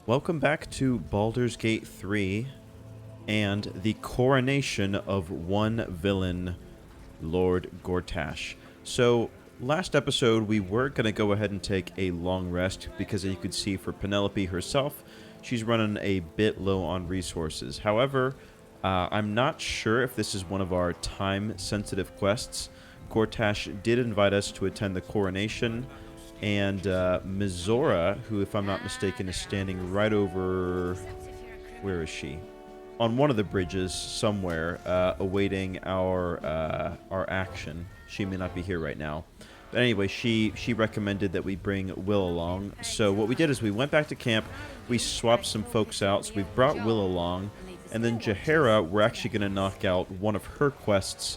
Welcome back to Baldur's Gate 3 and the coronation of one villain, Lord Gortash. So, last episode we were going to go ahead and take a long rest because, as you could see, for Penelope herself, she's running a bit low on resources. However, I'm not sure if this is one of our time-sensitive quests. Gortash did invite us to attend the coronation, and Mizora, who, if I'm not mistaken, is standing right over... Where is she? On one of the bridges somewhere, awaiting our action. She may not be here right now. But anyway, she recommended that we bring Wyll along. So what we did is we went back to camp, we swapped some folks out, so we brought Wyll along, and then Jaehaera, we're actually going to knock out one of her quests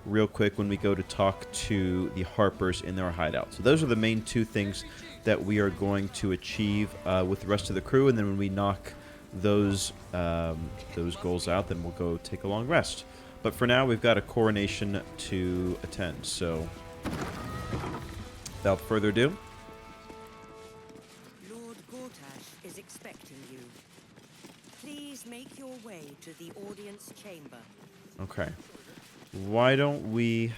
real quick when we go to talk to the Harpers in their hideout. So those are the main two things that we are going to achieve with the rest of the crew, and then when we knock those goals out, then we'll go take a long rest. But for now, we've got a coronation to attend, so without further ado. Lord Gortash is expecting you. Please make your way to the audience chamber. Okay. Why don't we...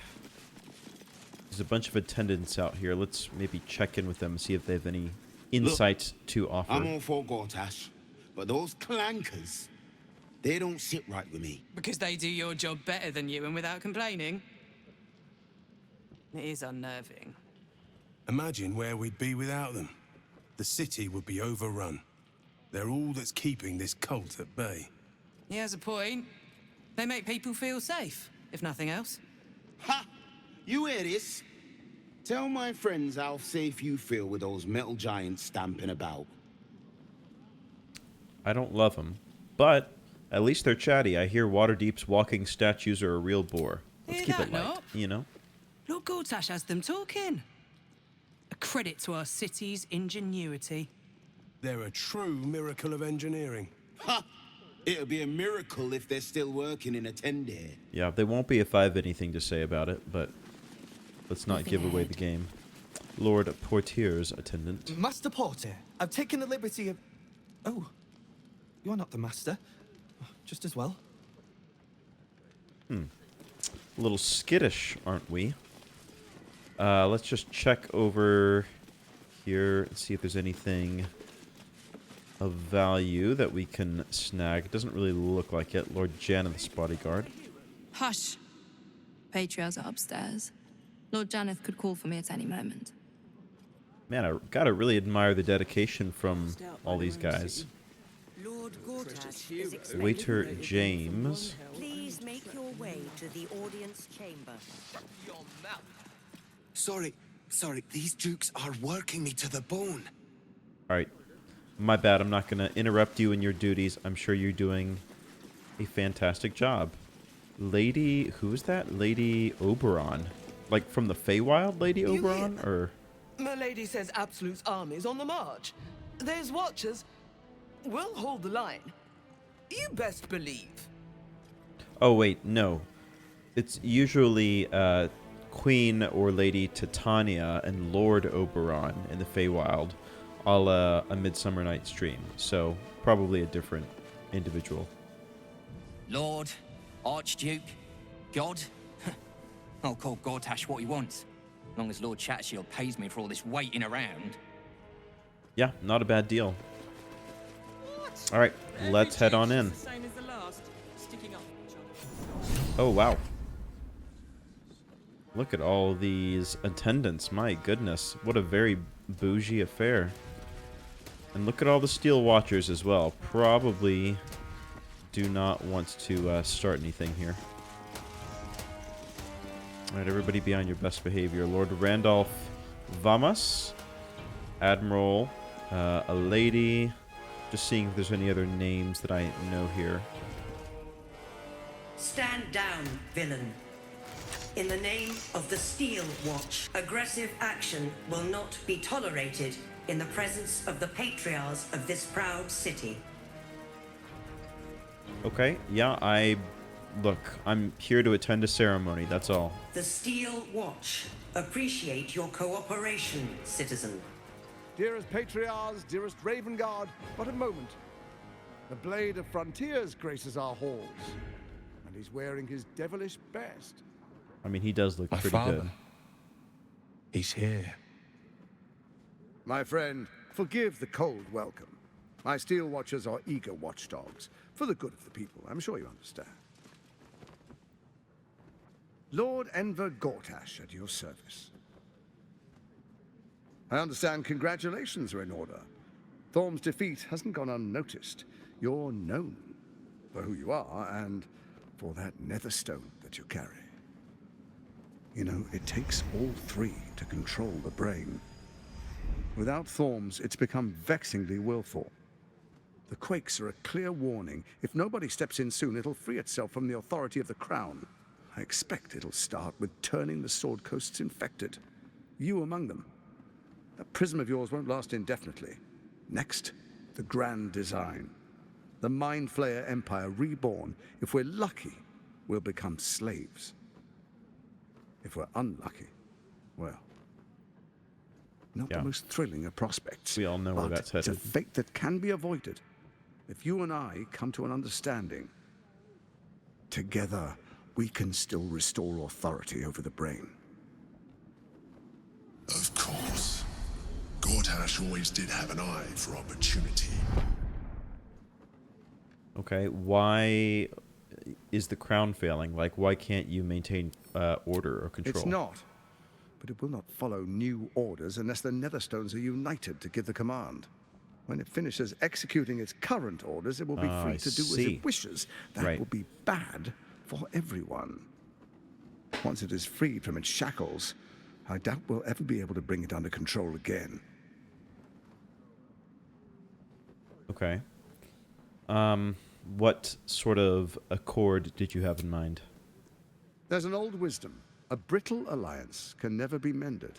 There's a bunch of attendants out here. Let's maybe check in with them and see if they have any insight to offer. I'm all for Gortash, but those clankers, they don't sit right with me. Because they do your job better than you and without complaining. It is unnerving. Imagine where we'd be without them. The city would be overrun. They're all that's keeping this cult at bay. He has a point. They make people feel safe, if nothing else. Ha! You hear this? Tell my friends how safe you feel with those metal giants stamping about. I don't love them, but at least they're chatty. I hear Waterdeep's walking statues are a real bore. Let's keep it light, you know? Lord Gortash has them talking. A credit to our city's ingenuity. They're a true miracle of engineering. Ha! It'll be a miracle if they're still working in Attended. Yeah, they won't be if I have anything to say about it, but let's not give away the game. Lord Portier's attendant. Master Porter, I've taken the liberty of... Oh, you are not the master. Just as well. A little skittish, aren't we? Let's just check over here and see if there's anything of value that we can snag. Doesn't really look like it. Lord Janeth's bodyguard. Hush. Patriarchs are upstairs. Lord Janeth could call for me at any moment. Man, I gotta really admire the dedication from all these guys. Lord Gortash is expecting Waiter you. James. Please make your way to the audience chamber. Sorry, these dukes are working me to the bone. Alright. My bad, I'm not going to interrupt you in your duties. I'm sure you're doing a fantastic job. Lady... Who is that? Lady Oberon. Like, from the Feywild Lady Oberon? Or... My lady says Absolute's army's on the march. There's watchers. We'll hold the line. You best believe. Oh, wait, no. It's usually Queen or Lady Titania and Lord Oberon in the Feywild. A la A Midsummer Night's Dream, so probably a different individual. Lord, Archduke, God. I'll call Gortash what he wants, as long as Lord Chatshield pays me for all this waiting around. Yeah, not a bad deal. Alright, let's head on in. Oh, wow. Look at all these attendants. My goodness, what a very bougie affair. And look at all the Steel Watchers as well. Probably do not want to start anything here. Alright, everybody be on your best behavior. Lord Randolph Vamas. Admiral. A lady. Just seeing if there's any other names that I know here. Stand down, villain. In the name of the Steel Watch, aggressive action will not be tolerated in the presence of the patriarchs of this proud city. Okay, yeah, look, I'm here to attend a ceremony, that's all. The Steel Watch appreciate your cooperation, citizen. Dearest Patriarchs, dearest Raven Guard, but a moment. The Blade of Frontiers graces our halls, and he's wearing his devilish best. I mean, he does look My pretty father. good. He's here. My friend, forgive the cold welcome. My Steel Watchers are eager watchdogs, for the good of the people, I'm sure you understand. Lord Enver Gortash at your service. I understand congratulations are in order. Thorm's defeat hasn't gone unnoticed. You're known for who you are and for that netherstone that you carry. You know, it takes all three to control the brain. Without Thorm's, it's become vexingly willful. The quakes are a clear warning. If nobody steps in soon, it'll free itself from the authority of the crown. I expect it'll start with turning the Sword Coasts infected. You among them. That prism of yours won't last indefinitely. Next, the grand design. The Mind Flayer Empire reborn. If we're lucky, we'll become slaves. If we're unlucky, well, not the most thrilling of prospects. We all know where that's It's a headed. fate that can be avoided. If you and I come to an understanding, together we can still restore authority over the brain. Of course. Gortash always did have an eye for opportunity. Okay, why is the crown failing? Like, why can't you maintain order or control? It's not. But it will not follow new orders unless the Netherstones are united to give the command. When it finishes executing its current orders, it will be free to do as it wishes. That will be bad for everyone. Once it is freed from its shackles, I doubt we'll ever be able to bring it under control again. Okay. What sort of accord did you have in mind? There's an old wisdom. A brittle alliance can never be mended.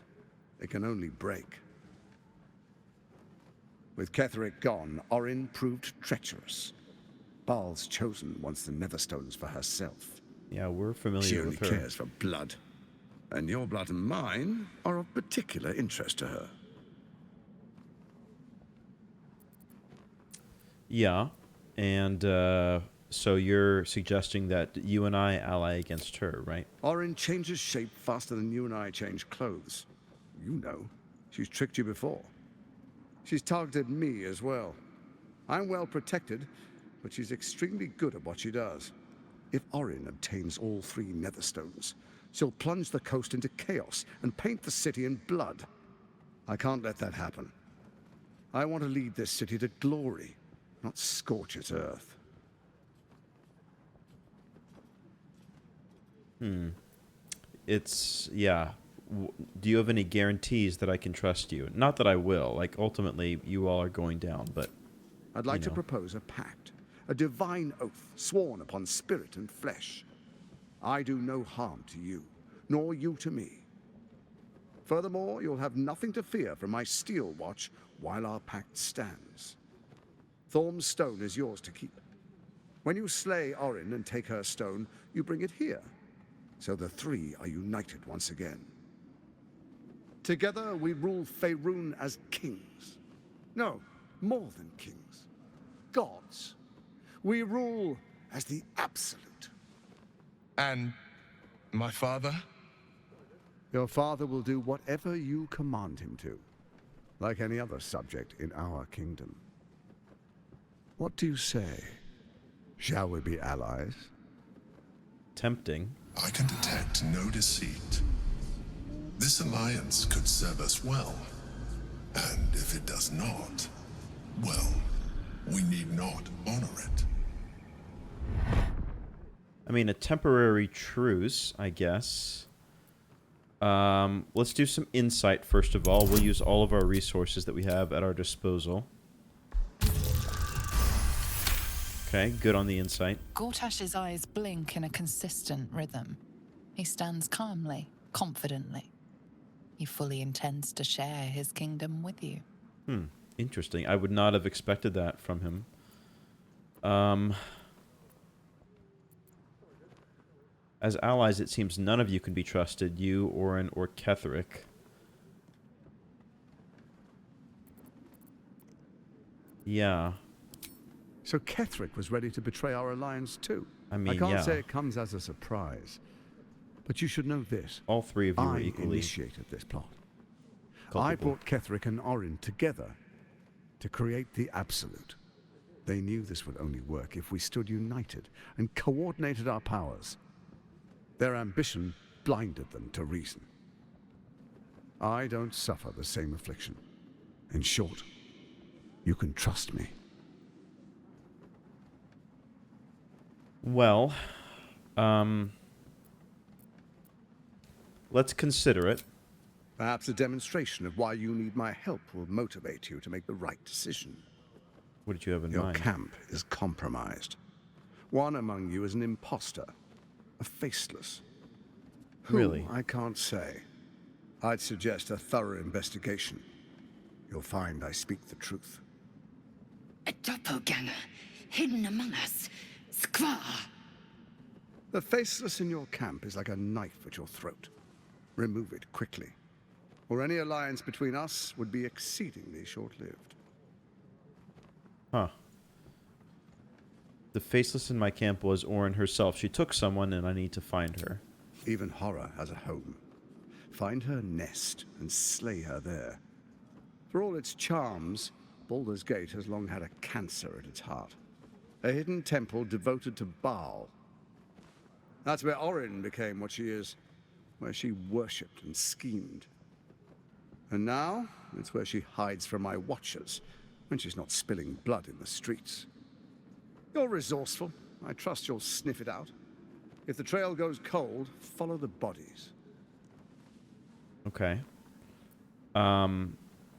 It can only break. With Ketheric gone, Orin proved treacherous. Baal's chosen wants the Netherstones for herself. Yeah, we're familiar She with only her. cares for blood. And your blood and mine are of particular interest to her. Yeah, and so you're suggesting that you and I ally against her, right? Orin changes shape faster than you and I change clothes. You know, she's tricked you before. She's targeted me as well. I'm well protected, but she's extremely good at what she does. If Orin obtains all three Netherstones, she'll plunge the coast into chaos and paint the city in blood. I can't let that happen. I want to lead this city to glory, not scorch its earth. It's, yeah. Do you have any guarantees that I can trust you? Not that I will. Like, ultimately, you all are going down, but... I'd like to propose a pact, a divine oath sworn upon spirit and flesh. I do no harm to you, nor you to me. Furthermore, you'll have nothing to fear from my Steel Watch while our pact stands. Thorm's stone is yours to keep. When you slay Orin and take her stone, you bring it here, so the three are united once again. Together, we rule Faerun as kings. No, more than kings. Gods. We rule as the absolute. And my father? Your father will do whatever you command him to, like any other subject in our kingdom. What do you say? Shall we be allies? Tempting. I can detect no deceit. This alliance could serve us well. And if it does not, well, we need not honor it. I mean, a temporary truce, I guess. Let's do some insight first of all. We'll use all of our resources that we have at our disposal. Okay, good on the insight. Gortash's eyes blink in a consistent rhythm. He stands calmly, confidently. He fully intends to share his kingdom with you. Interesting. I would not have expected that from him. As allies, it seems none of you can be trusted, you, Orin, or Ketheric. Yeah. So Ketheric was ready to betray our alliance too. I mean, I can't yeah. say it comes as a surprise. But you should know this. All three of you were I equally initiated this plot. culpable. I brought Ketheric and Orin together to create the Absolute. They knew this would only work if we stood united and coordinated our powers. Their ambition blinded them to reason. I don't suffer the same affliction. In short, you can trust me. Well, let's consider it. Perhaps a demonstration of why you need my help will motivate you to make the right decision. What did you have in Your mind? camp is compromised. One among you is an imposter, a faceless. Who, Really? I can't say. I'd suggest a thorough investigation. You'll find I speak the truth. A doppelganger, hidden among us. Squaw! The faceless in your camp is like a knife at your throat. Remove it quickly, or any alliance between us would be exceedingly short-lived. Huh. The faceless in my camp was Orin herself. She took someone, and I need to find her. Even horror has a home. Find her nest and slay her there. For all its charms, Baldur's Gate has long had a cancer at its heart. A hidden temple devoted to Baal. That's where Orin became what she is, where she worshipped and schemed. And now, it's where she hides from my watchers, when she's not spilling blood in the streets. You're resourceful. I trust you'll sniff it out. If the trail goes cold, follow the bodies. Okay.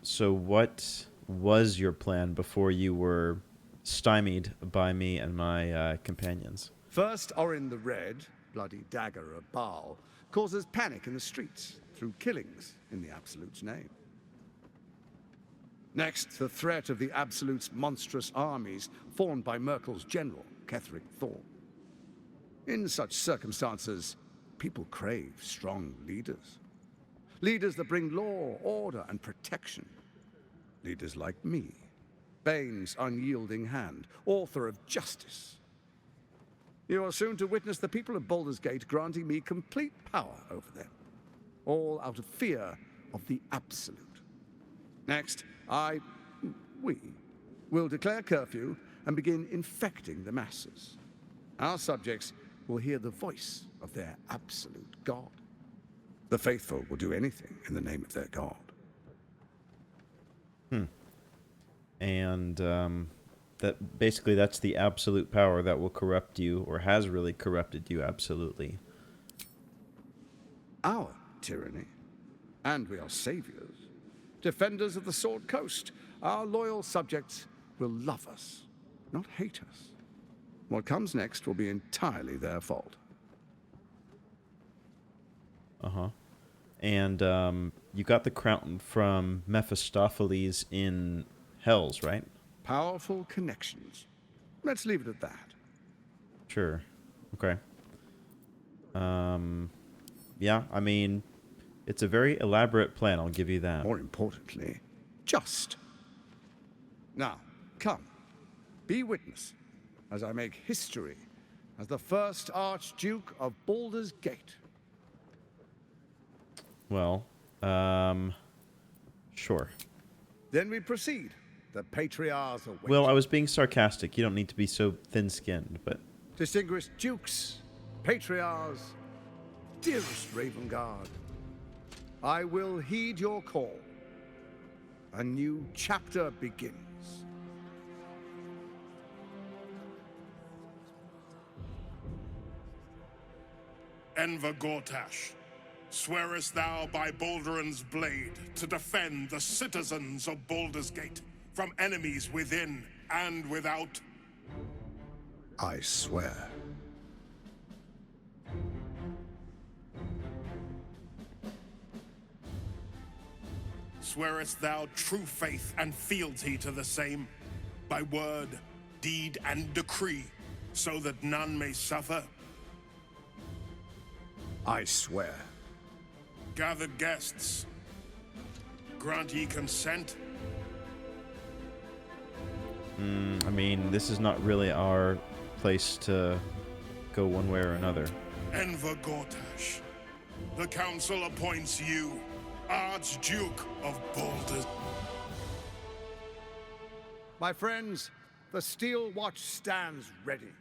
So what was your plan before you were stymied by me and my companions? First, Orin the Red, bloody dagger of Baal, causes panic in the streets through killings in the Absolute's name. Next, the threat of the Absolute's monstrous armies formed by Merkel's general, Ketheric Thorn. In such circumstances, people crave strong leaders. Leaders that bring law, order, and protection. Leaders like me, Bane's unyielding hand, author of justice. You are soon to witness the people of Baldur's Gate granting me complete power over them, all out of fear of the Absolute. Next, we will declare curfew and begin infecting the masses. Our subjects will hear the voice of their absolute god. The faithful will do anything in the name of their god. And that basically that's the absolute power that will corrupt you, or has really corrupted you absolutely. Our tyranny. And we are saviors. Defenders of the Sword Coast. Our loyal subjects will love us, not hate us. What comes next will be entirely their fault. Uh-huh. And you got the crown from Mephistopheles in Hells, right? Powerful connections. Let's leave it at that. Sure. Okay. Yeah, I mean, it's a very elaborate plan, I'll give you that. More importantly, just. Now, come. Be witness as I make history as the first Archduke of Baldur's Gate. Well, sure. Then we proceed. The Patriarchs await. Well, I was being sarcastic. You don't need to be so thin-skinned, but... Distinguished Dukes, Patriarchs, dearest Ravengard, I will heed your call. A new chapter begins. Enver Gortash, swearest thou by Balduran's blade to defend the citizens of Baldur's Gate from enemies within and without? I swear. Swearest thou true faith and fealty to the same, by word, deed, and decree, so that none may suffer? I swear. Gathered guests, grant ye consent? I mean, this is not really our place to go one way or another. Enver Gortash, the council appoints you Archduke of Baldur's. My friends, the Steel Watch stands ready.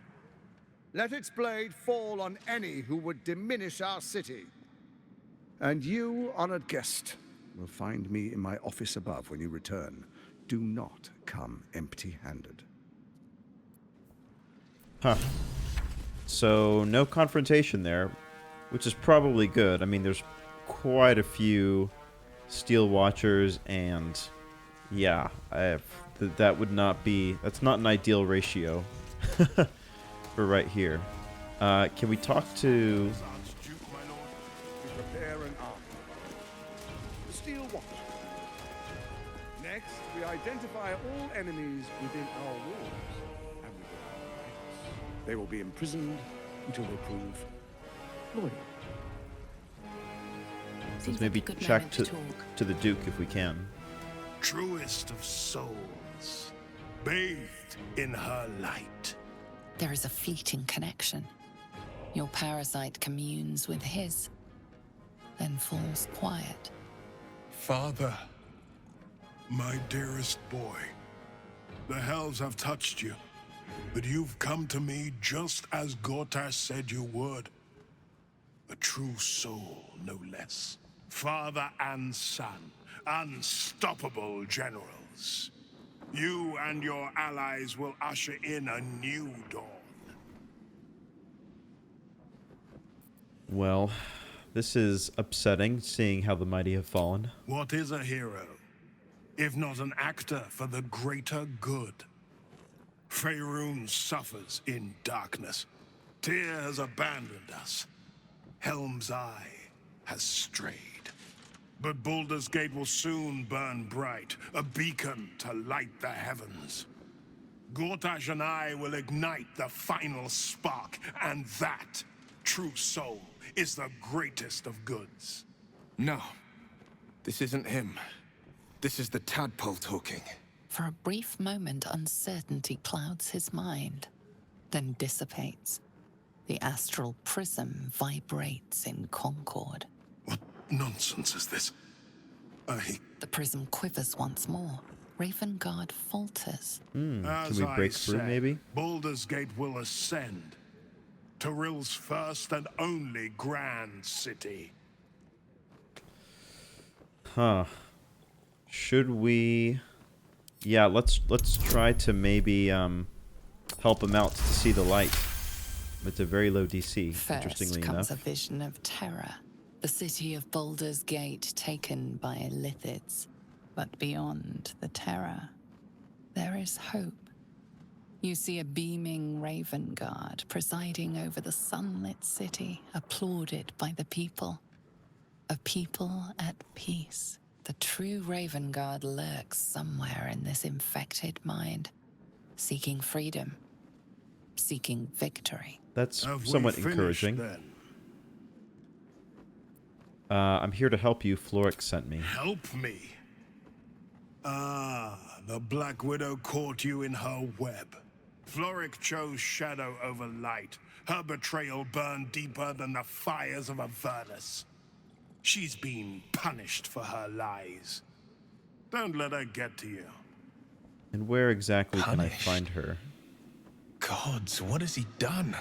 Let its blade fall on any who would diminish our city. And you, honored guest, will find me in my office above when you return. Do not come empty-handed. Huh. So, no confrontation there, which is probably good. I mean, there's quite a few Steel Watchers, and yeah, that would not be... That's not an ideal ratio for right here. Can we talk to... Prepare an army. The Steel Watch. Next, we identify all enemies within our walls, and within our ranks. They will be imprisoned until they prove loyal. Let's maybe check to the Duke if we can. Truest of souls, bathed in her light. There is a fleeting connection. Your parasite communes with his, then falls quiet. Father, my dearest boy, the hells have touched you, but you've come to me just as Gortash said you would. A true soul, no less. Father and son, unstoppable generals. You and your allies will usher in a new dawn. Well, this is upsetting, seeing how the mighty have fallen. What is a hero, if not an actor for the greater good? Faerun suffers in darkness. Tyr has abandoned us. Helm's Eye has strayed. But Baldur's Gate will soon burn bright, a beacon to light the heavens. Gortash and I will ignite the final spark, and that, true soul, is the greatest of goods. No, this isn't him. This is the tadpole talking. For a brief moment, uncertainty clouds his mind, then dissipates. The astral prism vibrates in concord. What nonsense is this? The prism quivers once more. Ravengard falters. Can we break through, maybe? Baldur's Gate will ascend. Tyrill's first and only grand city. Huh. Should we... Yeah, let's try to maybe help him out to see the light. It's a very low DC, interestingly First comes enough. a vision of terror. The city of Baldur's Gate taken by lithids. But beyond the terror, there is hope. You see a beaming Ravengard presiding over the sunlit city, applauded by the people. A people at peace. The true Ravengard lurks somewhere in this infected mind, seeking freedom, seeking victory. That's Have we somewhat finished, encouraging. then? I'm here to help you, Floric sent me. Help me? Ah, the Black Widow caught you in her web. Floric chose shadow over light. Her betrayal burned deeper than the fires of Avernus. She's been punished for her lies. Don't let her get to you. And where exactly can I Punished? find her? Gods, what has he done?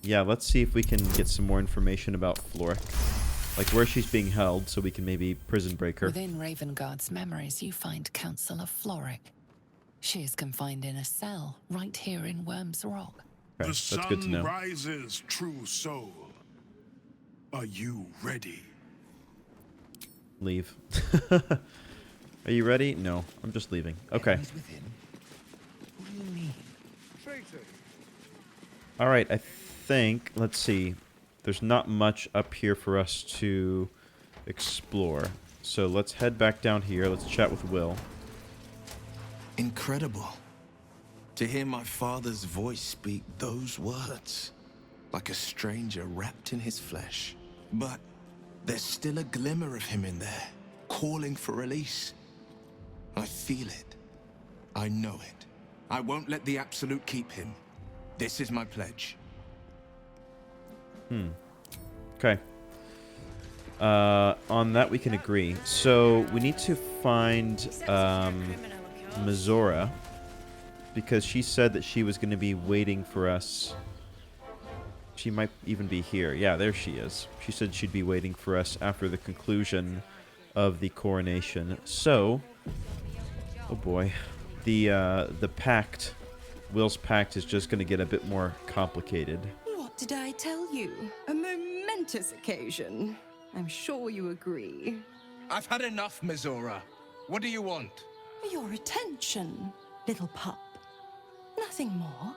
Yeah, let's see if we can get some more information about Floric. Like where she's being held, so we can maybe prison break her. Within Ravengard's memories, you find Councillor Floric. She is confined in a cell right here in Worm's Rock. Okay, The that's good to sun know. rises, true soul. Are you ready? Leave. Are you ready? No, I'm just leaving. Okay. What do you mean? Alright, I think, let's see. There's not much up here for us to explore. So let's head back down here. Let's chat with Wyll. Incredible. To hear my father's voice speak those words. Like a stranger wrapped in his flesh. But there's still a glimmer of him in there. calling for release. I feel it. I know it. I won't let the Absolute keep him. This is my pledge. Okay. On that we can agree. So we need to find Mizora, because she said that she was going to be waiting for us. She might even be here. Yeah, there she is. She said she'd be waiting for us after the conclusion of the coronation. So, oh boy, the pact, Wyll's pact, is just going to get a bit more complicated. What did I tell you? A momentous occasion. I'm sure you agree. I've had enough, Mizora. What do you want? Your attention, little pup. Nothing more.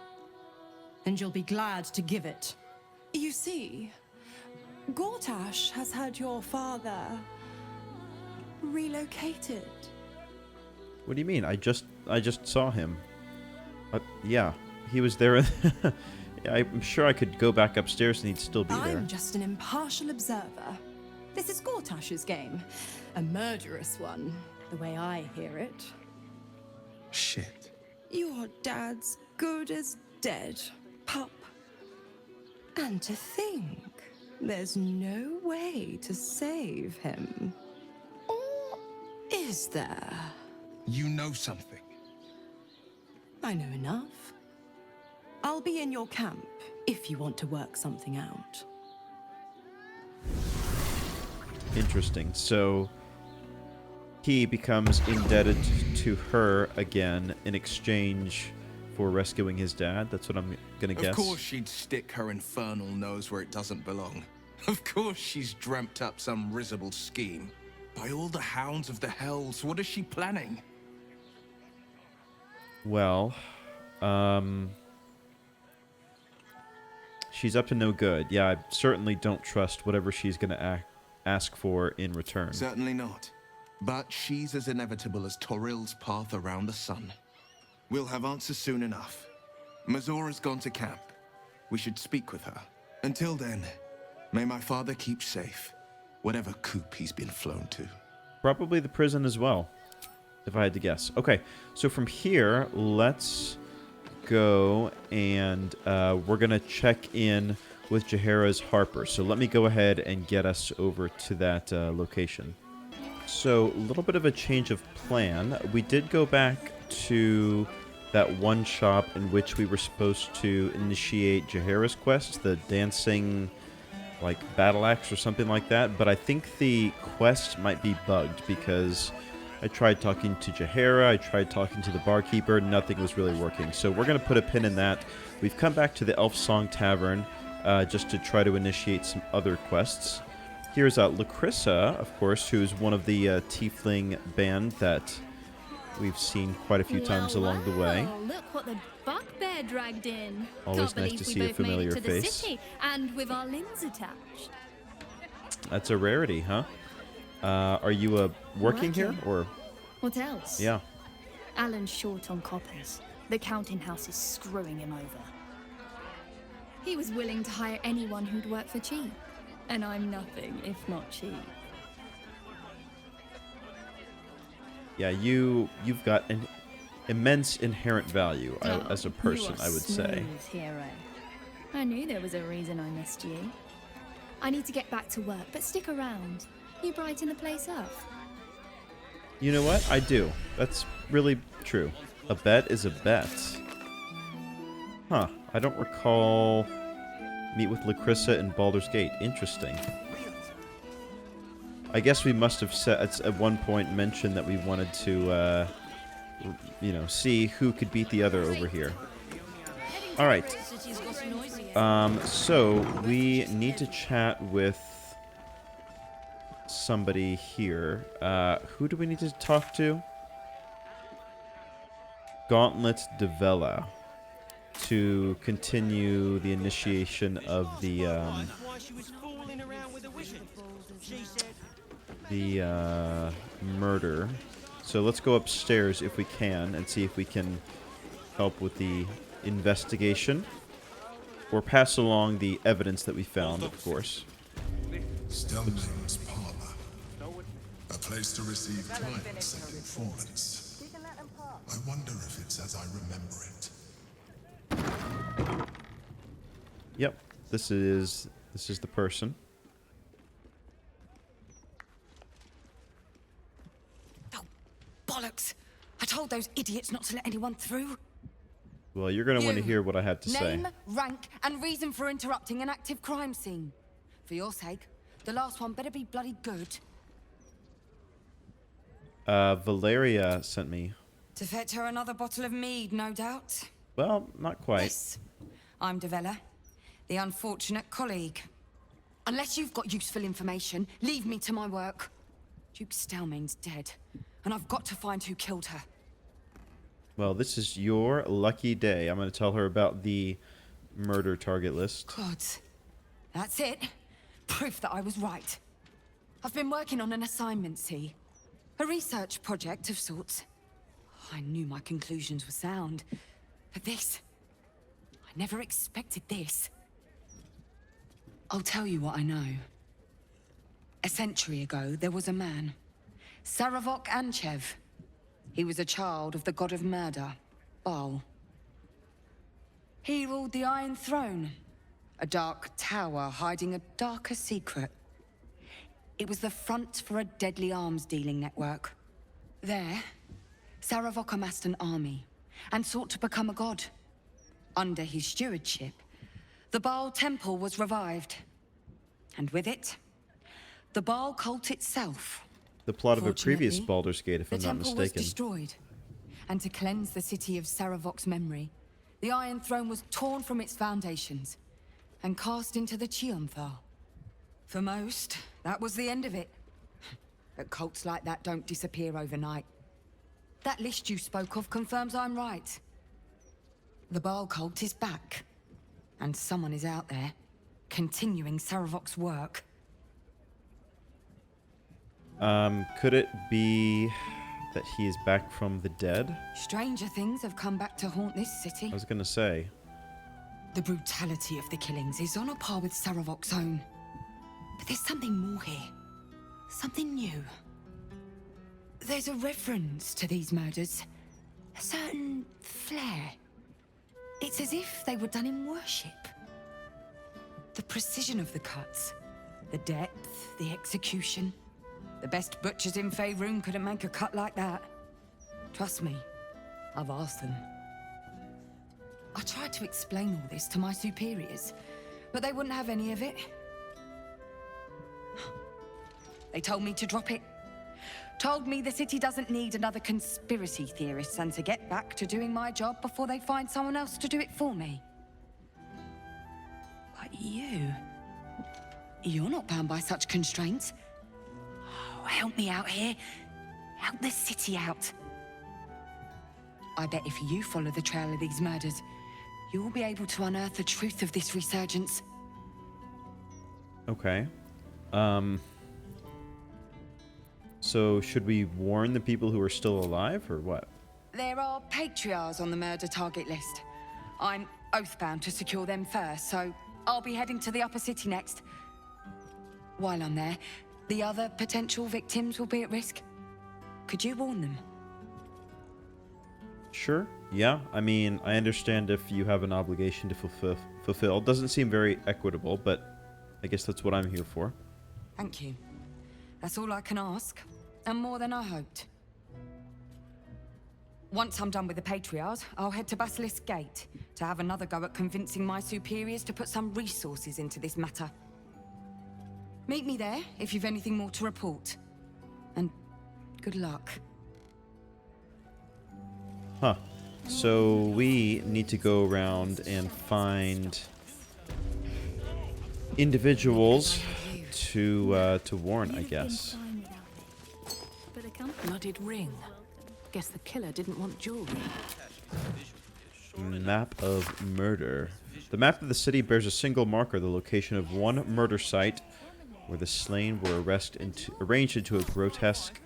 And you'll be glad to give it. You see, Gortash has had your father relocated. What do you mean? I just saw him. Yeah, he was there. I'm sure I could go back upstairs and he'd still be there. I'm just an impartial observer. This is Gortash's game. A murderous one, the way I hear it. Shit. Your dad's good as dead, pup. And to think, there's no way to save him. Or is there? You know something. I know enough. I'll be in your camp if you want to work something out. Interesting. So he becomes indebted to her again in exchange for rescuing his dad. That's what I'm gonna guess. Of course she'd stick her infernal nose where it doesn't belong. Of course she's dreamt up some risible scheme. By all the hounds of the hells, what is she planning? Well, she's up to no good. Yeah, I certainly don't trust whatever she's gonna ask for in return. Certainly not. But she's as inevitable as Torril's path around the sun. We'll have answers soon enough. Mizora's gone to camp. We should speak with her. Until then, may my father keep safe, whatever coop he's been flown to. Probably the prison as well, if I had to guess. Okay, so from here, let's go and we're going to check in with Jaehaera's Harper. So let me go ahead and get us over to that location. So a little bit of a change of plan. We did go back to that one shop in which we were supposed to initiate Jaehaera's quest, the dancing, like, battle axe or something like that. But I think the quest might be bugged because I tried talking to Jaehaera, I tried talking to the barkeeper, nothing was really working. So we're going to put a pin in that. We've come back to the Elf Song Tavern just to try to initiate some other quests. Here's Lacrissa, of course, who's one of the tiefling band that we've seen quite a few times along the way. Look what the bugbear dragged in. Always nice to see a familiar face. Can't believe we both made it to the city, and with our limbs attached. That's a rarity, huh? Are you working here, or? What else? Yeah. Alan's short on coppers. The counting house is screwing him over. He was willing to hire anyone who'd work for cheap. And I'm nothing if not cheap. Yeah, you've got an immense inherent value as a person, I would say. Hero. I knew there was a reason I missed you. I need to get back to work, but stick around. You brighten the place up. You know what? I do. That's really true. A bet is a bet. Huh. I don't recall meet with Lacrissa in Baldur's Gate. Interesting. I guess we must have at one point mentioned that we wanted to, see who could beat the other over here. All right. So we need to chat with somebody here. Who do we need to talk to? Gauntlet Devella, to continue the initiation of the murder. So let's go upstairs if we can and see if we can help with the investigation or pass along the evidence that we found, of course. Stelling's parlor. A place to receive clients and informants. I wonder if it's as I remember it. Yep, this is the person. Bollocks! I told those idiots not to let anyone through. Well, you're going to want to hear what I have to say. Name, rank, and reason for interrupting an active crime scene. For your sake, the last one better be bloody good. Valeria sent me. To fetch her another bottle of mead, no doubt. Well, not quite. Yes. I'm Devella, the unfortunate colleague. Unless you've got useful information, leave me to my work. Duke Stelmane's dead, and I've got to find who killed her. Well, this is your lucky day. I'm going to tell her about the murder target list. God. That's it. Proof that I was right. I've been working on an assignment, see? A research project of sorts. I knew my conclusions were sound. But this... I never expected this. I'll tell you what I know. A century ago, there was a man. Saravok Anchev. He was a child of the god of murder, Baal. He ruled the Iron Throne, a dark tower hiding a darker secret. It was the front for a deadly arms-dealing network. There, Saravok amassed an army and sought to become a god. Under his stewardship, the Baal Temple was revived. And with it, the Baal cult itself. The plot of a previous Baldur's Gate, if I'm not mistaken. The temple was destroyed. And to cleanse the city of Saravok's memory, the Iron Throne was torn from its foundations and cast into the Chionthal. For most, that was the end of it. But cults like that don't disappear overnight. That list you spoke of confirms I'm right. The Baal cult is back. And someone is out there, continuing Saravok's work. Could it be that he is back from the dead? Stranger things have come back to haunt this city. I was gonna say. The brutality of the killings is on a par with Saravok's own. But there's something more here. Something new. There's a reference to these murders. A certain flair. It's as if they were done in worship. The precision of the cuts. The depth, the execution. The best butchers in Faerun couldn't make a cut like that. Trust me, I've asked them. I tried to explain all this to my superiors, but they wouldn't have any of it. They told me to drop it. Told me the city doesn't need another conspiracy theorist and to get back to doing my job before they find someone else to do it for me. But you're not bound by such constraints. Oh, help me out here. Help the city out. I bet if you follow the trail of these murders, you'll be able to unearth the truth of this resurgence. Okay. So should we warn the people who are still alive, or what? There are patriarchs on the murder target list. I'm oathbound to secure them first, so I'll be heading to the upper city next. While I'm there, the other potential victims will be at risk. Could you warn them? Sure. Yeah. I mean, I understand if you have an obligation to fulfill. Doesn't seem very equitable, but I guess that's what I'm here for. Thank you. That's all I can ask, and more than I hoped. Once I'm done with the Patriarchs, I'll head to Basilisk Gate to have another go at convincing my superiors to put some resources into this matter. Meet me there if you've anything more to report. And good luck. Huh. So we need to go around and find individuals to warn, I guess. Blooded ring. Guess the killer didn't want jewelry. Map of murder. The map of the city bears a single marker, the location of one murder site where the slain were arranged into a grotesque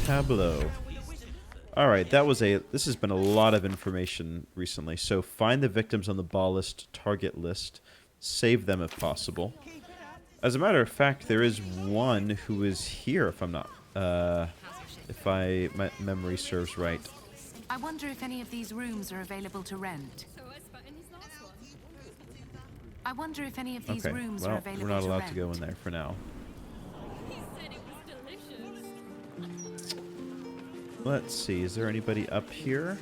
tableau. Alright, this has been a lot of information recently. So find the victims on the Ballist target list. Save them if possible. As a matter of fact, there is one who is here, if I'm not... if my memory serves right. I wonder if any of these rooms are available to rent. I wonder if any of these Okay, rooms are well, available we're not to allowed rent. to go in there for now. Let's see, is there anybody up here?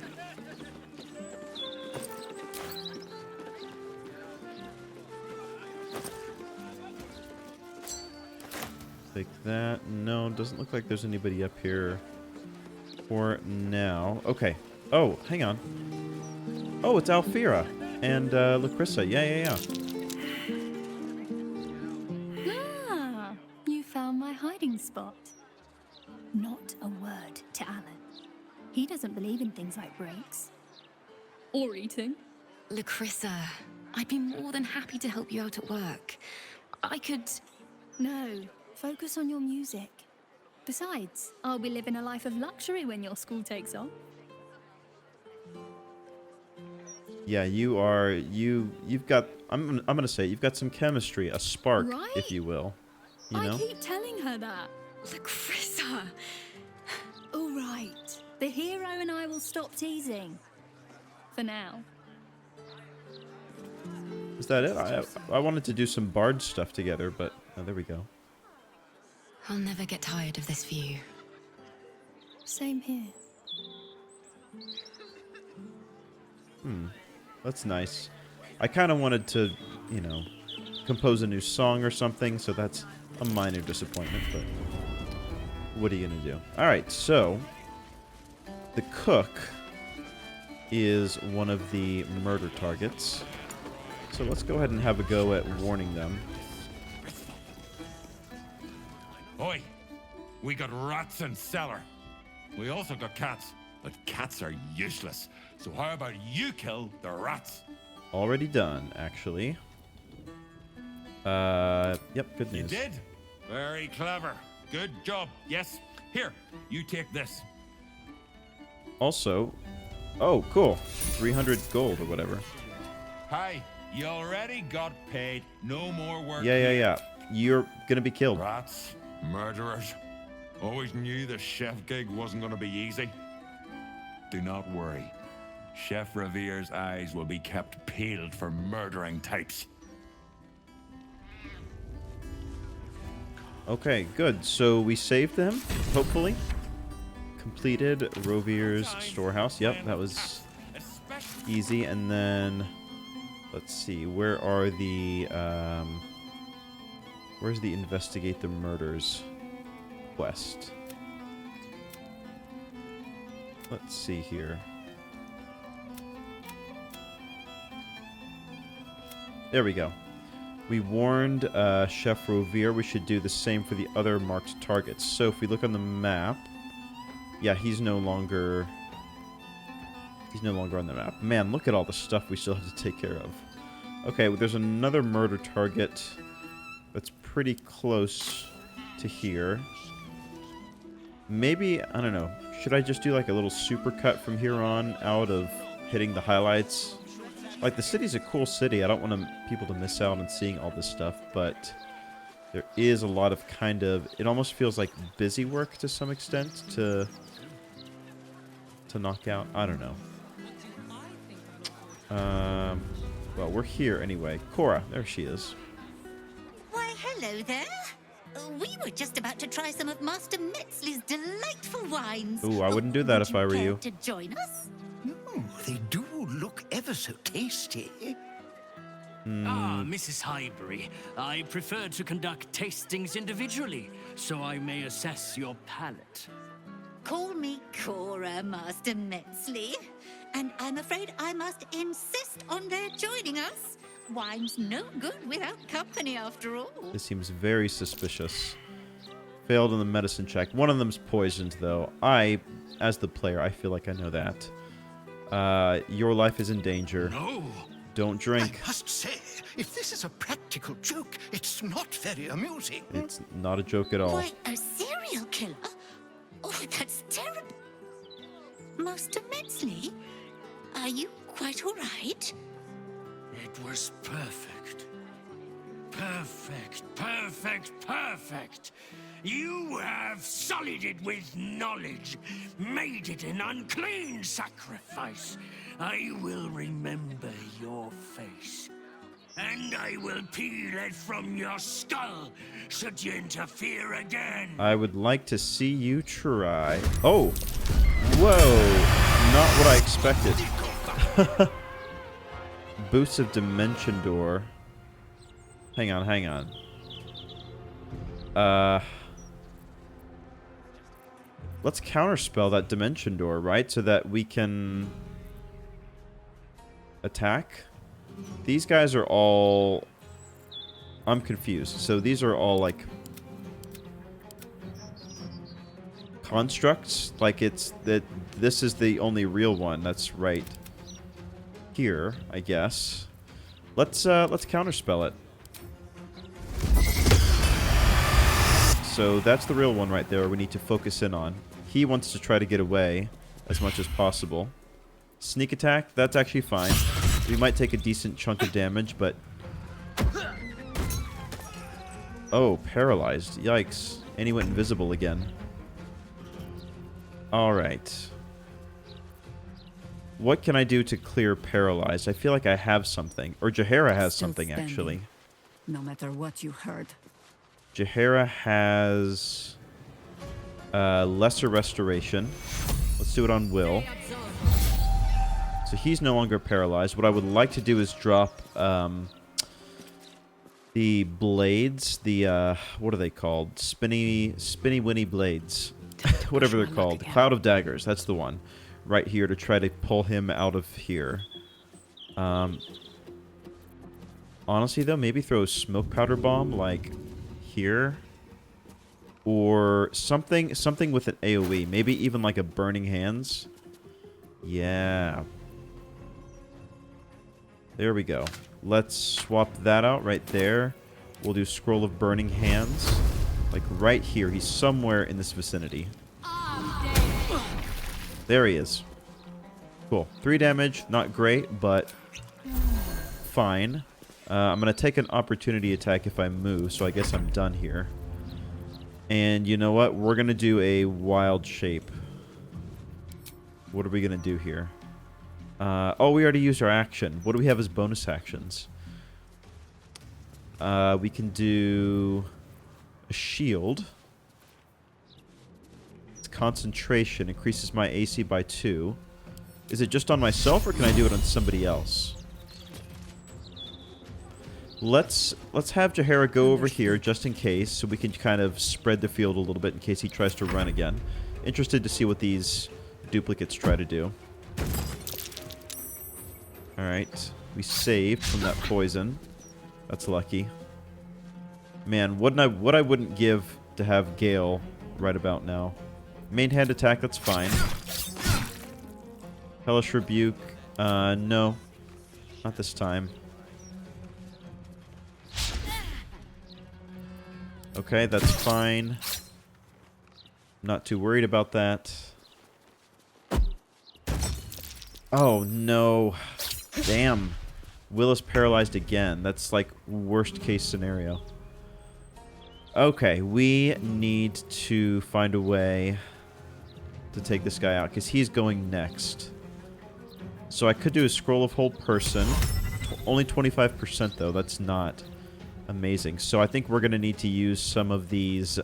Like that. No, doesn't look like there's anybody up here for now. Okay. Oh, hang on. Oh, it's Alfira and Lacrissa. Yeah. Ah, you found my hiding spot. Not a word to Alan. He doesn't believe in things like breaks. Or eating. Lacrissa, I'd be more than happy to help you out at work. I could... No, focus on your music. Besides, I'll be living a life of luxury when your school takes off. Yeah, you are. You've got. I'm gonna say you've got some chemistry, a spark, Right? if you will. You know. I keep telling her that. Lacrissa! All right. The hero and I will stop teasing. For now. Is that it? I wanted to do some bard stuff together, but oh, there we go. I'll never get tired of this view. Same here. That's nice. I kind of wanted to, you know, compose a new song or something, so that's a minor disappointment, but what are you gonna do? Alright, so the cook is one of the murder targets. So let's go ahead and have a go at warning them. Oi! We got rats in cellar. We also got cats, but cats are useless. So how about you kill the rats? Already done, actually. Yep, good news. You did? Very clever. Good job. Yes. Here, you take this. Also, oh, cool. 300 gold or whatever. Hi, you already got paid. No more work. Yeah. You're gonna be killed. Rats, murderers. Always knew the chef gig wasn't gonna be easy. Do not worry. Chef Revere's eyes will be kept peeled for murdering types. Okay, good. So we saved them, hopefully. Completed Rovier's storehouse. Yep, that was easy. And then, let's see, where are the, where's the investigate the murders quest? Let's see here. There we go. We warned Chef Rovier we should do the same for the other marked targets. So if we look on the map, yeah, he's no longer on the map. Man, look at all the stuff we still have to take care of. Okay, well, there's another murder target that's pretty close to here. Maybe, I don't know, should I just do like a little supercut from here on out of hitting the highlights? Like, the city's a cool city. I don't want people to miss out on seeing all this stuff, but there is a lot of kind of... It almost feels like busy work to some extent to knock out. I don't know. Well, we're here anyway. Cora, there she is. Why, hello there. We were just about to try some of Master Metzley's delightful wines. Ooh, I wouldn't do that if I were you. To join us? They do look ever so tasty. Ah, Mrs. Highbury, I prefer to conduct tastings individually, so I may assess your palate. Call me Cora, Master Metzley. And I'm afraid I must insist on their joining us. Wine's no good without company, after all. This seems very suspicious. Failed on the medicine check. One of them's poisoned, though. As the player, I feel like I know that. Your life is in danger. No. Don't drink. I must say, if this is a practical joke, it's not very amusing. It's not a joke at all. Why, a serial killer? Oh, that's terrible. Master Metzley, are you quite all right? It was perfect. Perfect. You have sullied it with knowledge, made it an unclean sacrifice. I will remember your face, and I will peel it from your skull should you interfere again. I would like to see you try. Oh! Whoa! Not what I expected. Boots of Dimension Door. Hang on, hang on. Let's counterspell that Dimension Door, right? So that we can attack. These guys are all... I'm confused. So these are all, like... constructs? Like it's... that. This is the only real one. That's right here, I guess. Let's counterspell it. So that's the real one right there we need to focus in on. He wants to try to get away as much as possible. Sneak attack, that's actually fine. We might take a decent chunk of damage, but... Oh, paralyzed. Yikes. And he went invisible again. Alright. What can I do to clear paralyzed? I feel like I have something. Or Jaheira has something, actually. No matter what you heard. Jaheira has lesser restoration. Let's do it on Wyll. So he's no longer paralyzed. What I would like to do is drop the blades. The what are they called? Spinny winny blades. Whatever they're called. Cloud of daggers. That's the one. Right here to try to pull him out of here. Honestly, though, maybe throw a smoke powder bomb, like... here, or something with an AoE, maybe even like a burning hands. Yeah, there we go. Let's swap that out right there. We'll do scroll of burning hands, like right here. He's somewhere in this vicinity. There he is. Cool. 3 damage, not great, but fine. I'm going to take an opportunity attack if I move, so I guess I'm done here. And you know what? We're going to do a wild shape. What are we going to do here? Oh, we already used our action. What do we have as bonus actions? We can do a shield. It's concentration. Increases my AC by 2. Is it just on myself, or can I do it on somebody else? Let's have Jaheira go over here just in case, so we can kind of spread the field a little bit in case he tries to run again. Interested to see what these duplicates try to do. Alright. We saved from that poison. That's lucky. Man, what I wouldn't give to have Gale right about now. Main hand attack, that's fine. Hellish Rebuke. No. Not this time. Okay, that's fine. Not too worried about that. Oh, no. Damn. Wyll is paralyzed again. That's like worst case scenario. Okay, we need to find a way to take this guy out, because he's going next. So I could do a scroll of hold person. Only 25% though. That's not amazing. So I think we're going to need to use some of these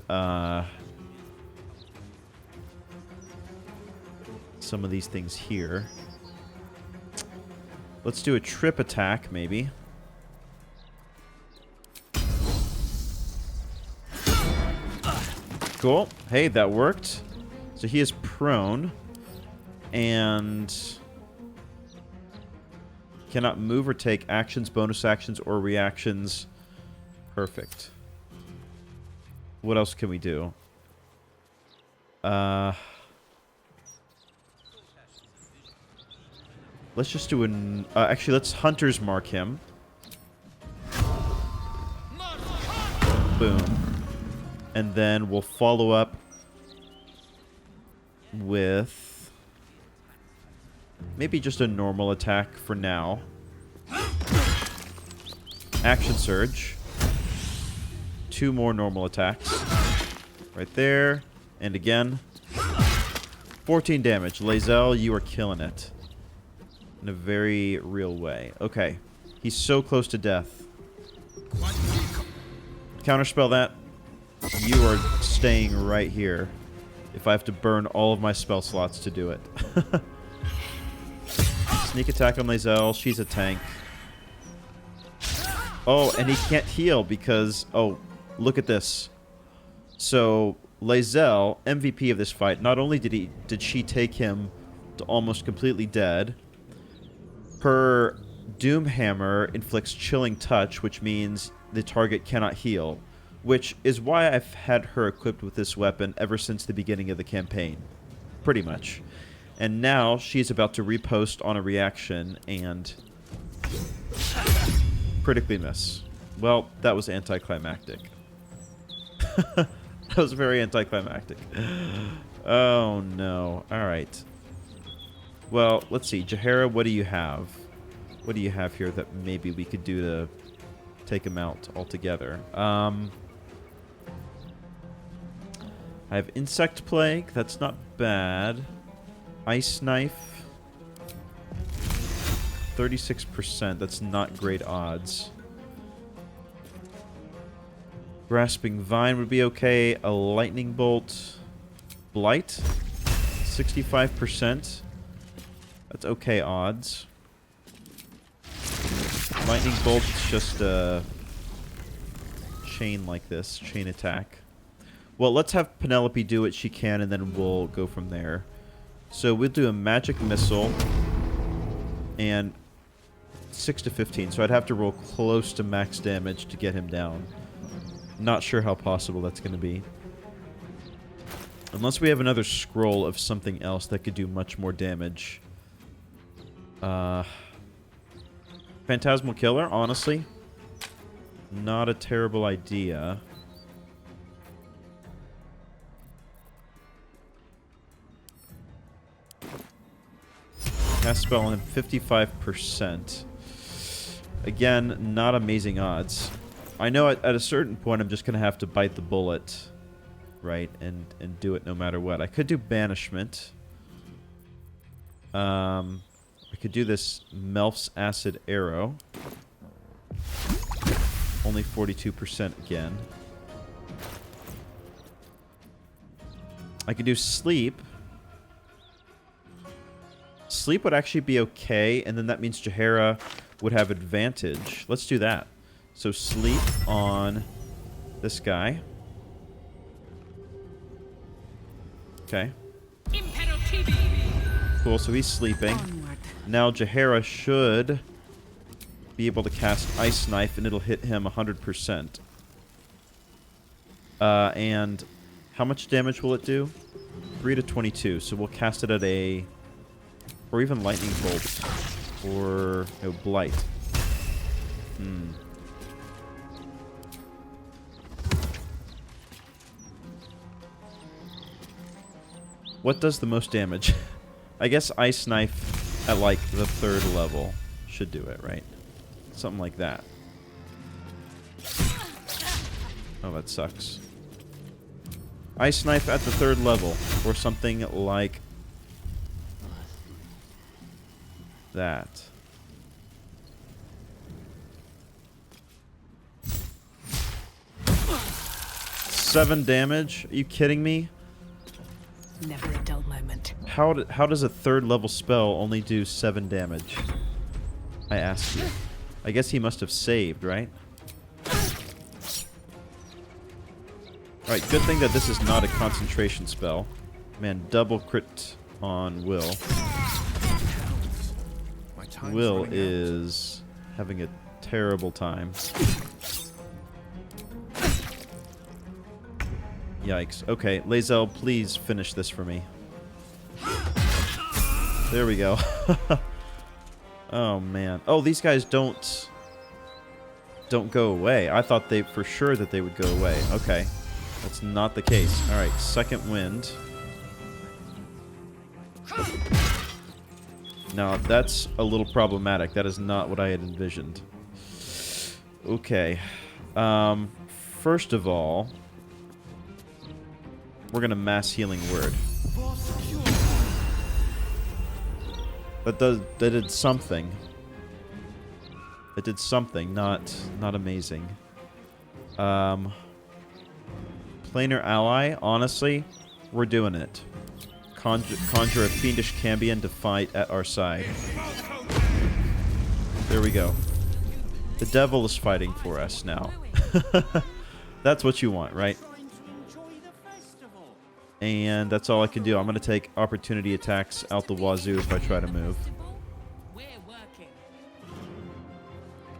things here. Let's do a trip attack, maybe. Cool. Hey, that worked. So he is prone. And cannot move or take actions, bonus actions, or reactions. Perfect. What else can we do? Let's just do an... actually, let's Hunter's Mark him. Boom. And then we'll follow up with... maybe just a normal attack for now. Action Surge. 2 more normal attacks. Right there. And again. 14 damage. Lae'zel, you are killing it. In a very real way. Okay. He's so close to death. Counterspell that. You are staying right here. If I have to burn all of my spell slots to do it. Sneak attack on Lae'zel. She's a tank. Oh, and he can't heal because... Oh, look at this. So, Lae'zel, MVP of this fight, not only did she take him to almost completely dead, her Doom Hammer inflicts Chilling Touch, which means the target cannot heal, which is why I've had her equipped with this weapon ever since the beginning of the campaign. Pretty much. And now she's about to riposte on a reaction and critically miss. Well, that was anticlimactic. That was very anticlimactic. Oh no. Alright. Well, let's see. Jaheira, what do you have? What do you have here that maybe we could do to take him out altogether? I have Insect Plague. That's not bad. Ice Knife. 36%. That's not great odds. Grasping Vine would be okay. A Lightning Bolt. Blight. 65%. That's okay odds. Lightning Bolt is just a chain like this. Chain attack. Well, let's have Penelope do what she can, and then we'll go from there. So we'll do a Magic Missile. And 6 to 15. So I'd have to roll close to max damage to get him down. Not sure how possible that's going to be. Unless we have another scroll of something else that could do much more damage. Phantasmal Killer, honestly. Not a terrible idea. Cast spell on him 55%. Again, not amazing odds. I know at a certain point I'm just going to have to bite the bullet, right, and do it no matter what. I could do Banishment. I could do this Melf's Acid Arrow. Only 42% again. I could do Sleep. Sleep would actually be okay, and then that means Jaheira would have advantage. Let's do that. So Sleep on this guy. Okay. Cool, so he's sleeping. Now Jaheira should be able to cast Ice Knife, and it'll hit him 100%. And how much damage will it do? 3 to 22, so we'll cast it at a... Or even Lightning Bolt. Or... No, Blight. What does the most damage? I guess Ice Knife at, like, the 3rd level should do it, right? Something like that. Oh, that sucks. Ice Knife at the 3rd level. Or something like... that. Seven damage? Are you kidding me? Never a dull moment. How does a 3rd level spell only do 7 damage? I ask you. I guess he must have saved, right? Alright, good thing that this is not a concentration spell. Man, double crit on Wyll. Wyll is having a terrible time. Yikes. Okay, Lae'zel, please finish this for me. There we go. Oh, man. Oh, these guys don't go away. I thought they for sure that they would go away. Okay. That's not the case. Alright, second wind. Now, that's a little problematic. That is not what I had envisioned. Okay. First of all... we're gonna mass healing word. That did something. It did something, not amazing. Planar ally, honestly, we're doing it. Conjure a fiendish Cambion to fight at our side. There we go. The devil is fighting for us now. That's what you want, right? And that's all I can do. I'm going to take opportunity attacks out the wazoo if I try to move.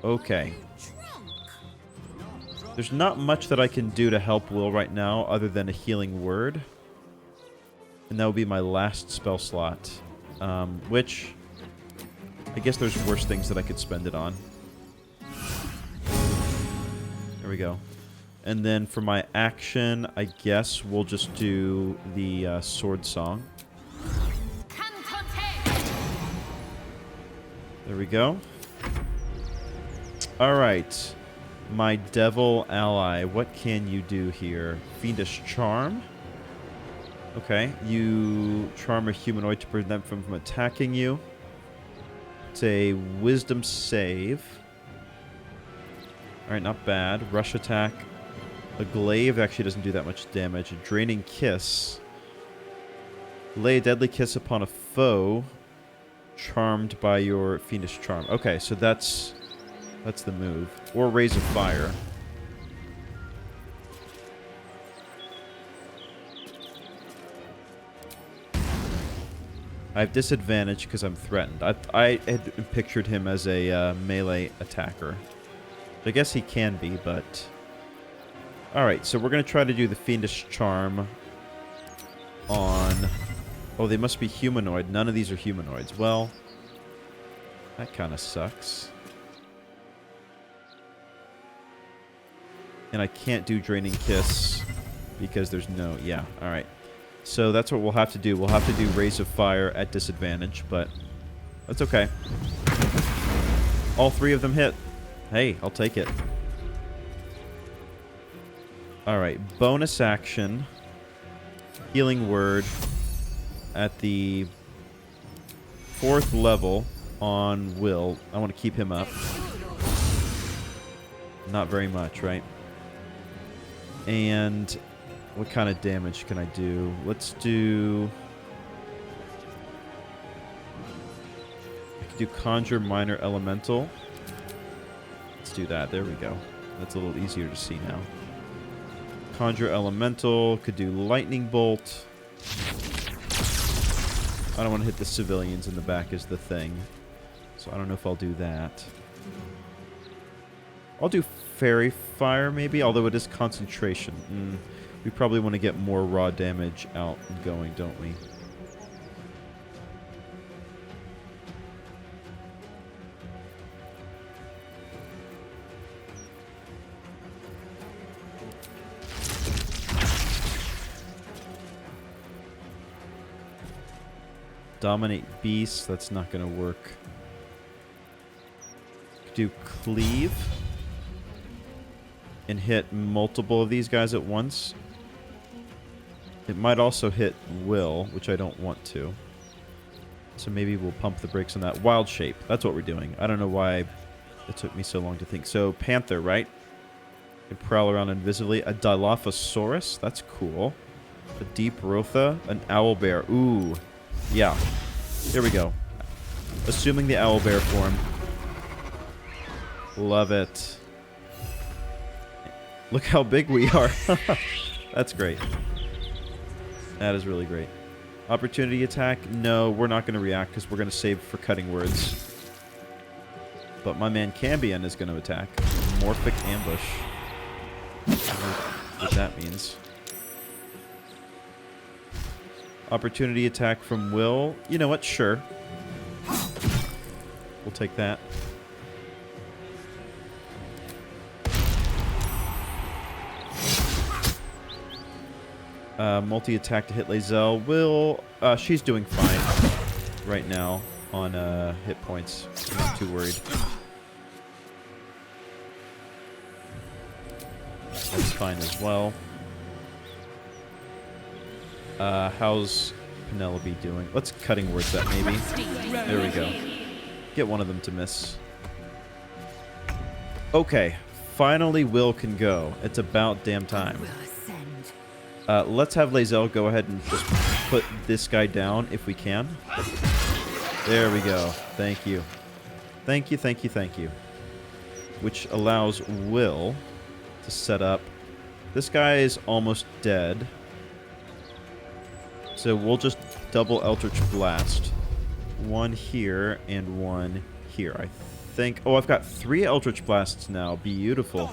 Okay. There's not much that I can do to help Wyll right now other than a healing word. And that will be my last spell slot. Which, I guess there's worse things that I could spend it on. There we go. And then for my action, I guess we'll just do the sword song. There we go. Alright. My devil ally. What can you do here? Fiendish charm. Okay. You charm a humanoid to prevent them from attacking you. It's a wisdom save. Alright, not bad. Rush attack. A glaive actually doesn't do that much damage. A draining kiss. Lay a deadly kiss upon a foe charmed by your fiendish charm. Okay, so that's the move. Or raise a fire. I have disadvantage because I'm threatened. I had pictured him as a melee attacker. I guess he can be, but... Alright, so we're going to try to do the Fiendish Charm on... Oh, they must be humanoid. None of these are humanoids. Well, that kind of sucks. And I can't do Draining Kiss because there's no... Yeah, alright. So that's what we'll have to do. We'll have to do Raise of Fire at disadvantage, but that's okay. All three of them hit. Hey, I'll take it. Alright, bonus action. Healing Word at the 4th level on Wyll. I want to keep him up. Not very much, right? And what kind of damage can I do? Let's do... I can do Conjure Minor Elemental. Let's do that. There we go. That's a little easier to see now. Conjure Elemental. Could do Lightning Bolt. I don't want to hit the civilians in the back is the thing. So I don't know if I'll do that. I'll do Fairy Fire maybe, although it is concentration. We probably want to get more raw damage out and going, don't we? Dominate Beast, that's not going to work. Do Cleave. And hit multiple of these guys at once. It might also hit Wyll, which I don't want to. So maybe we'll pump the brakes on that. Wild Shape, that's what we're doing. I don't know why it took me so long to think. So Panther, right? Can prowl around invisibly. A Dilophosaurus, that's cool. A Deep Rotha, an Owlbear. Ooh. Yeah. Here we go. Assuming the Owlbear form. Love it. Look how big we are. That's great. That is really great. Opportunity attack? No, we're not going to react because we're going to save for cutting words. But my man Cambion is going to attack. Morphic Ambush. I don't know what that means. Opportunity attack from Wyll. You know what? Sure. We'll take that. Multi-attack to hit Lae'zel. Wyll, she's doing fine right now on hit points. I'm not too worried. That's fine as well. How's Penelope doing? Let's cutting words that maybe. There we go. Get one of them to miss. Okay. Finally, Wyll can go. It's about damn time. Let's have Lae'zel go ahead and just put this guy down if we can. There we go. Thank you. Thank you, thank you, thank you. Which allows Wyll to set up. This guy is almost dead. So we'll just double Eldritch Blast. One here and one here, I think. Oh, I've got 3 Eldritch Blasts now. Beautiful.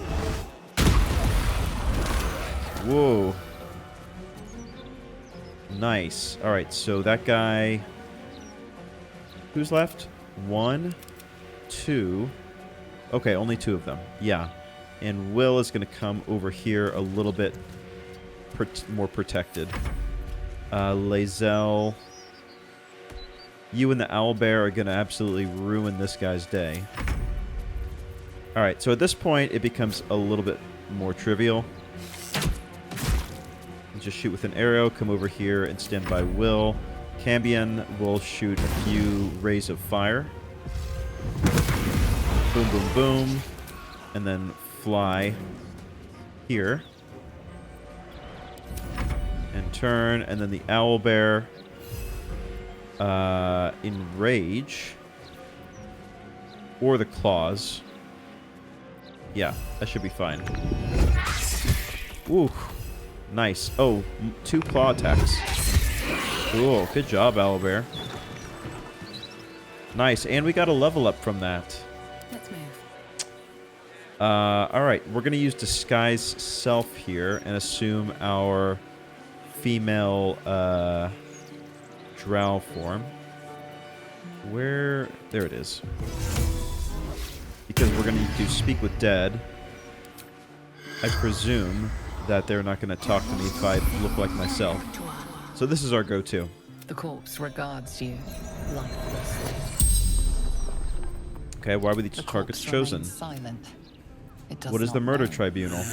Whoa. Nice. Alright, so that guy... Who's left? 1, 2... Okay, only 2 of them. Yeah. And Wyll is going to come over here a little bit more protected. Lae'zel... You and the owlbear are going to absolutely ruin this guy's day. Alright, so at this point, it becomes a little bit more trivial. Just shoot with an arrow, come over here and stand by Wyll. Cambion will shoot a few rays of fire. Boom, boom, boom. And then fly here. And turn, and then the owlbear... enrage. Or the claws. Yeah, that should be fine. Ooh. Nice. Oh, 2 claw attacks. Cool. Good job, owlbear. Nice. And we got a level up from that. Let's move. Alright. We're going to use Disguise Self here and assume our female drow form. Where... There it is. Because we're going to do Speak with Dead. I presume that they're not going to talk to me if I look like myself. So this is our go-to. The corpse regards you lifelessly. Okay, why were these targets chosen? Silent. It does what is the not murder know. tribunal?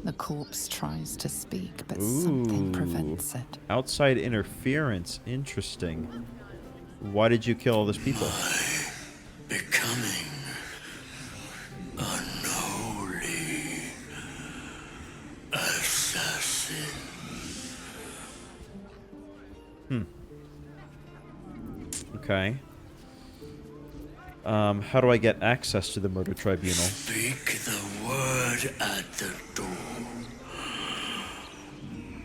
The corpse tries to speak, but Ooh. something prevents it. Outside interference. Interesting. Why did you kill all those people? Becoming unholy assassin. Okay. How do I get access to the murder tribunal? Speak the word at the door.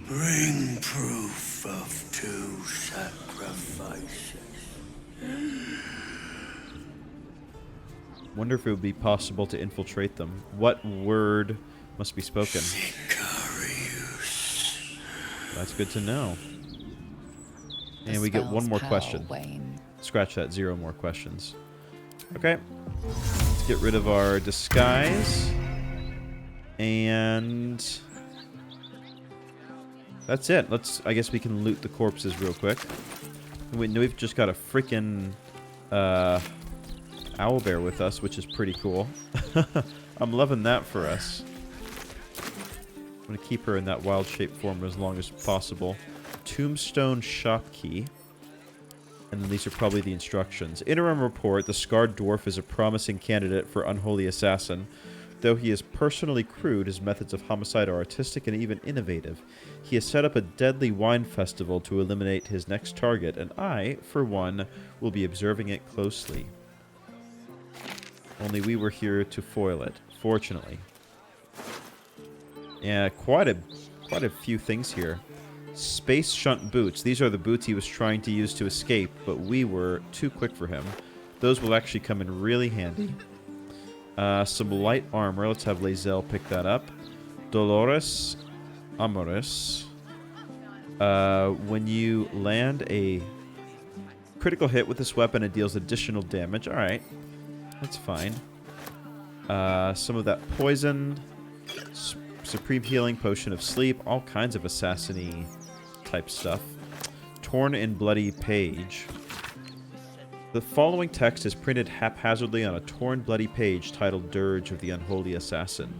Bring proof of 2 sacrifices. Wonder if it would be possible to infiltrate them. What word must be spoken? That's good to know. And we get 1 more question. Scratch that, 0 more questions. Okay. Let's get rid of our disguise. And... that's it. I guess we can loot the corpses real quick. We've just got a freaking owlbear with us, which is pretty cool. I'm loving that for us. I'm going to keep her in that wild shape form as long as possible. Tombstone Shopkey. And then these are probably the instructions. Interim report, the Scarred Dwarf is a promising candidate for Unholy Assassin. Though he is personally crude, his methods of homicide are artistic and even innovative. He has set up a deadly wine festival to eliminate his next target, and I, for one, will be observing it closely. Only we were here to foil it, fortunately. Yeah, quite a few things here. Space Shunt Boots. These are the boots he was trying to use to escape, but we were too quick for him. Those will actually come in really handy. Some light armor. Let's have Lae'zel pick that up. Dolores Amoris. When you land a critical hit with this weapon, it deals additional damage. Alright. That's fine. Some of that poison. Supreme Healing, Potion of Sleep. All kinds of assassin-y type stuff. Torn and Bloody Page. The following text is printed haphazardly on a torn, bloody page titled Dirge of the Unholy Assassin.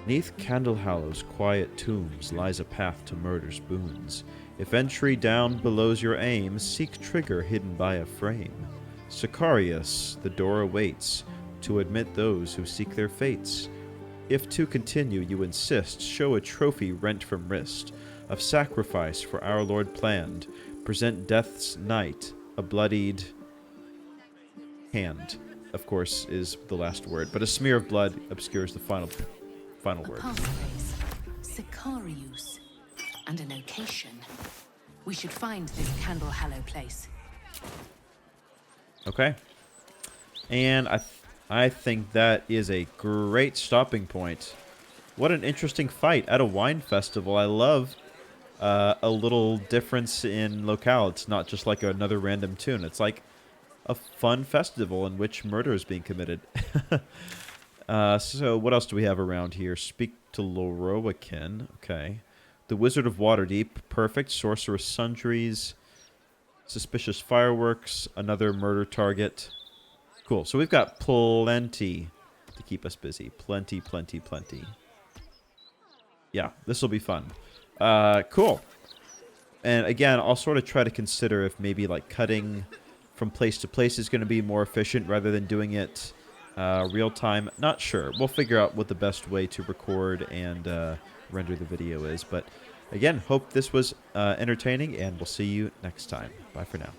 Neath Candlehallow's quiet tombs lies a path to murder's boons. If entry down below's your aim, seek trigger hidden by a frame. Sicarius, the door awaits, to admit those who seek their fates. If to continue you insist, show a trophy rent from wrist, of sacrifice for our Lord planned. Present death's night, a bloodied hand, of course, is the last word, but a smear of blood obscures the final word. Passphrase, Sicarius, and a location. We should find this Candlehallow place. Okay. And I think that is a great stopping point. What an interesting fight at a wine festival. I love a little difference in locale. It's not just like another random tune. It's like a fun festival in which murder is being committed. So what else do we have around here? Speak to Lorowakin. Okay. The Wizard of Waterdeep. Perfect. Sorcerous Sundries. Suspicious Fireworks. Another murder target. Cool. So we've got plenty to keep us busy. Plenty, plenty, plenty. Yeah, this will be fun. Cool. And again, I'll sort of try to consider if maybe like cutting from place to place is going to be more efficient rather than doing it real time. Not sure. We'll figure out what the best way to record and render the video is. But again, hope this was entertaining, and we'll see you next time. Bye for now.